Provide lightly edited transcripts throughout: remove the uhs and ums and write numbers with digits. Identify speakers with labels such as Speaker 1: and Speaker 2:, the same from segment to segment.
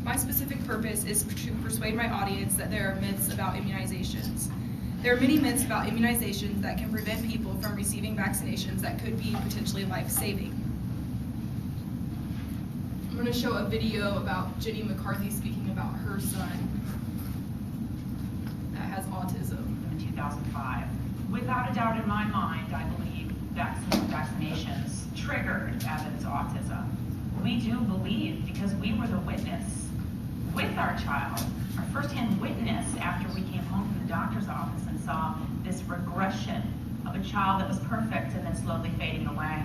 Speaker 1: My specific purpose is to persuade my audience that there are myths about immunizations. There are many myths about immunizations that can prevent people from receiving vaccinations that could be potentially life-saving. I'm going to show a video about Jenny McCarthy speaking about her son that has autism.
Speaker 2: In 2005. Without a doubt in my mind, I believe vaccinations triggered Evan's autism. We do believe, because we were the witness with our child, our firsthand witness after we came home from the doctor's office and saw this regression of a child that was perfect and then slowly fading away.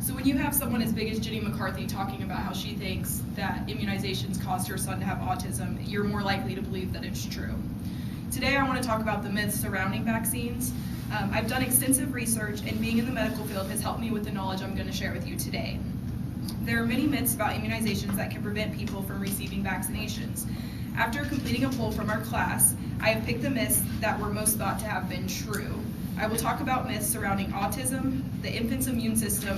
Speaker 1: So when you have someone as big as Jenny McCarthy talking about how she thinks that immunizations caused her son to have autism, you're more likely to believe that it's true. Today I want to talk about the myths surrounding vaccines. I've done extensive research, and being in the medical field has helped me with the knowledge I'm going to share with you today. There are many myths about immunizations that can prevent people from receiving vaccinations. After completing a poll from our class, I have picked the myths that were most thought to have been true. I will talk about myths surrounding autism, the infant's immune system,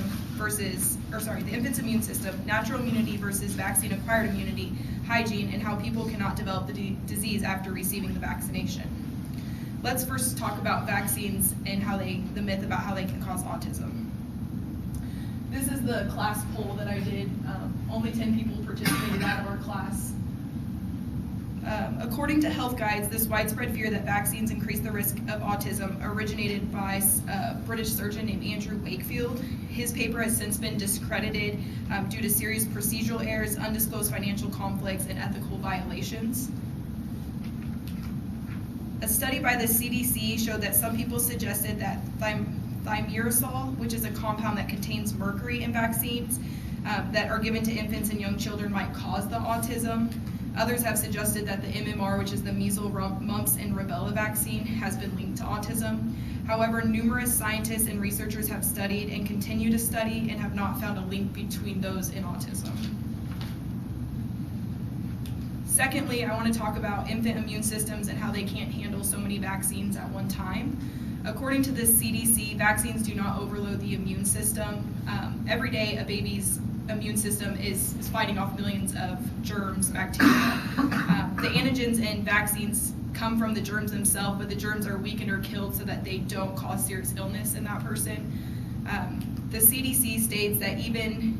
Speaker 1: natural immunity versus vaccine-acquired immunity, hygiene, and how people cannot develop the disease after receiving the vaccination. Let's first talk about vaccines and the myth about how they can cause autism. This is the class poll that I did. Only 10 people participated out of our class. According to health guides, this widespread fear that vaccines increase the risk of autism originated by a British surgeon named Andrew Wakefield. His paper has since been discredited due to serious procedural errors, undisclosed financial conflicts, and ethical violations. A study by the CDC showed that some people suggested that thimerosal, which is a compound that contains mercury in vaccines that are given to infants and young children, might cause the autism. Others have suggested that the MMR, which is the measles, mumps, and rubella vaccine, has been linked to autism. However, numerous scientists and researchers have studied and continue to study and have not found a link between those and autism. Secondly, I want to talk about infant immune systems and how they can't handle so many vaccines at one time. According to the CDC, vaccines do not overload the immune system. Every day, a baby's immune system is fighting off millions of germs, bacteria. The antigens in vaccines come from the germs themselves, but the germs are weakened or killed so that they don't cause serious illness in that person. The CDC states that even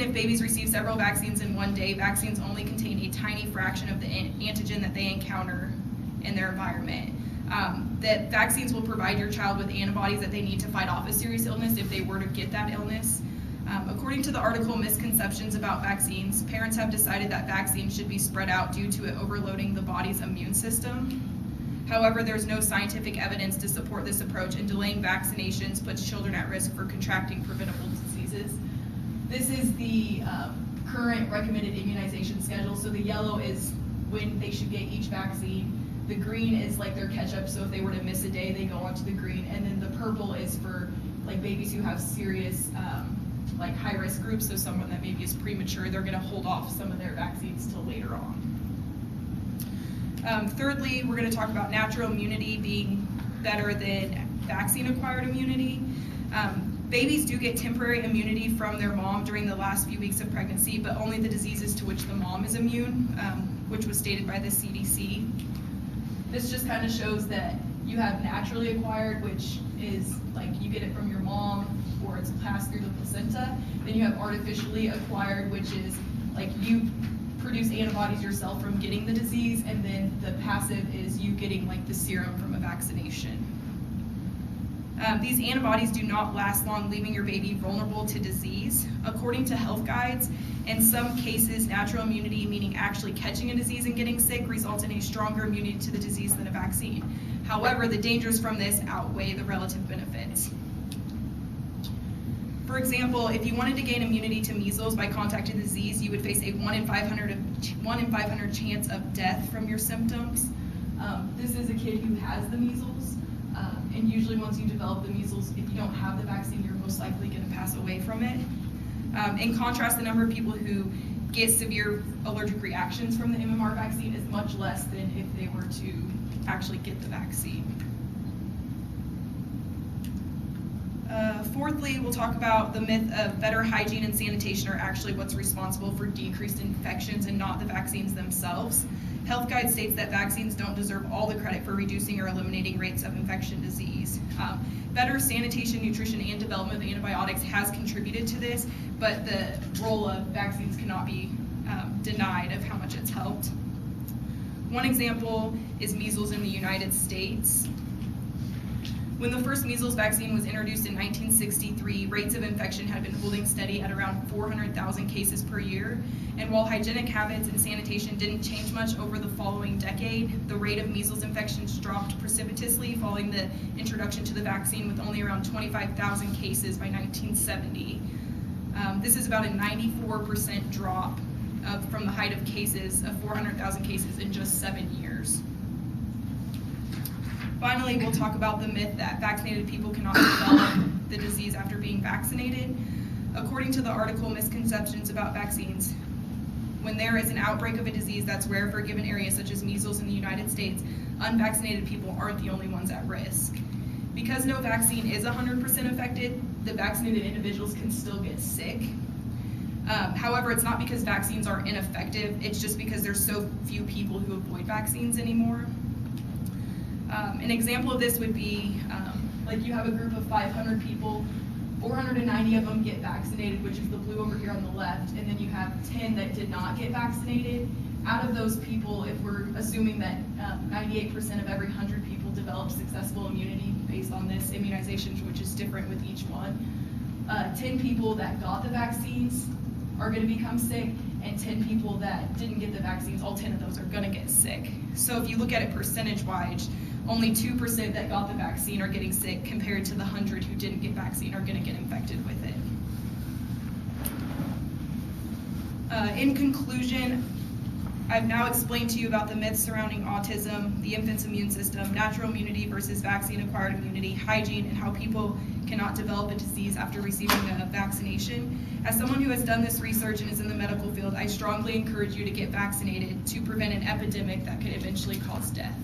Speaker 1: if babies receive several vaccines in one day, vaccines only contain a tiny fraction of the antigen that they encounter in their environment. That vaccines will provide your child with antibodies that they need to fight off a serious illness if they were to get that illness. According to the article Misconceptions About Vaccines, parents have decided that vaccines should be spread out due to it overloading the body's immune system. However, there's no scientific evidence to support this approach, and delaying vaccinations puts children at risk for contracting preventable diseases. This is the current recommended immunization schedule. So the yellow is when they should get each vaccine. The green is like their catch-up, so if they were to miss a day, they go onto the green. And then the purple is for like babies who have serious like high-risk groups, so someone that maybe is premature, they're going to hold off some of their vaccines till later on. Thirdly, we're going to talk about natural immunity being better than vaccine-acquired immunity. Babies do get temporary immunity from their mom during the last few weeks of pregnancy, but only the diseases to which the mom is immune, which was stated by the CDC. This just kind of shows that you have naturally acquired, which is like you get it from your mom or it's passed through the placenta. Then you have artificially acquired, which is like you produce antibodies yourself from getting the disease, and then the passive is you getting like the serum from a vaccination. These antibodies do not last long, leaving your baby vulnerable to disease. According to health guides, in some cases, natural immunity, meaning actually catching a disease and getting sick, results in a stronger immunity to the disease than a vaccine. However, the dangers from this outweigh the relative benefits. For example, if you wanted to gain immunity to measles by contacting the disease, you would face a 1 in 500 chance of death from your symptoms. This is a kid who has the measles. And usually once you develop the measles, if you don't have the vaccine, you're most likely going to pass away from it. In contrast, the number of people who get severe allergic reactions from the MMR vaccine is much less than if they were to actually get the vaccine. Fourthly, we'll talk about the myth of better hygiene and sanitation are actually what's responsible for decreased infections and not the vaccines themselves. Health Guide states that vaccines don't deserve all the credit for reducing or eliminating rates of infection disease. Better sanitation, nutrition, and development of antibiotics has contributed to this, but the role of vaccines cannot be denied of how much it's helped. One example is measles in the United States. When the first measles vaccine was introduced in 1963, rates of infection had been holding steady at around 400,000 cases per year. And while hygienic habits and sanitation didn't change much over the following decade, the rate of measles infections dropped precipitously following the introduction to the vaccine, with only around 25,000 cases by 1970. This is about a 94% drop from the height of cases of 400,000 cases in just 7 years. Finally, we'll talk about the myth that vaccinated people cannot develop the disease after being vaccinated. According to the article, Misconceptions About Vaccines, when there is an outbreak of a disease that's rare for a given area, such as measles in the United States, unvaccinated people aren't the only ones at risk. Because no vaccine is 100% effective, the vaccinated individuals can still get sick. However, it's not because vaccines are ineffective, it's just because there's so few people who avoid vaccines anymore. An example of this would be, like you have a group of 500 people, 490 of them get vaccinated, which is the blue over here on the left, and then you have 10 that did not get vaccinated. Out of those people, if we're assuming that 98% of every 100 people develop successful immunity based on this immunization, which is different with each one, 10 people that got the vaccines are going to become sick, and 10 people that didn't get the vaccines, all 10 of those are going to get sick. So if you look at it percentage-wise, only 2% that got the vaccine are getting sick, compared to the 100 who didn't get vaccine are going to get infected with it. In conclusion, I've now explained to you about the myths surrounding autism, the infant's immune system, natural immunity versus vaccine-acquired immunity, hygiene, and how people cannot develop a disease after receiving a vaccination. As someone who has done this research and is in the medical field, I strongly encourage you to get vaccinated to prevent an epidemic that could eventually cause death.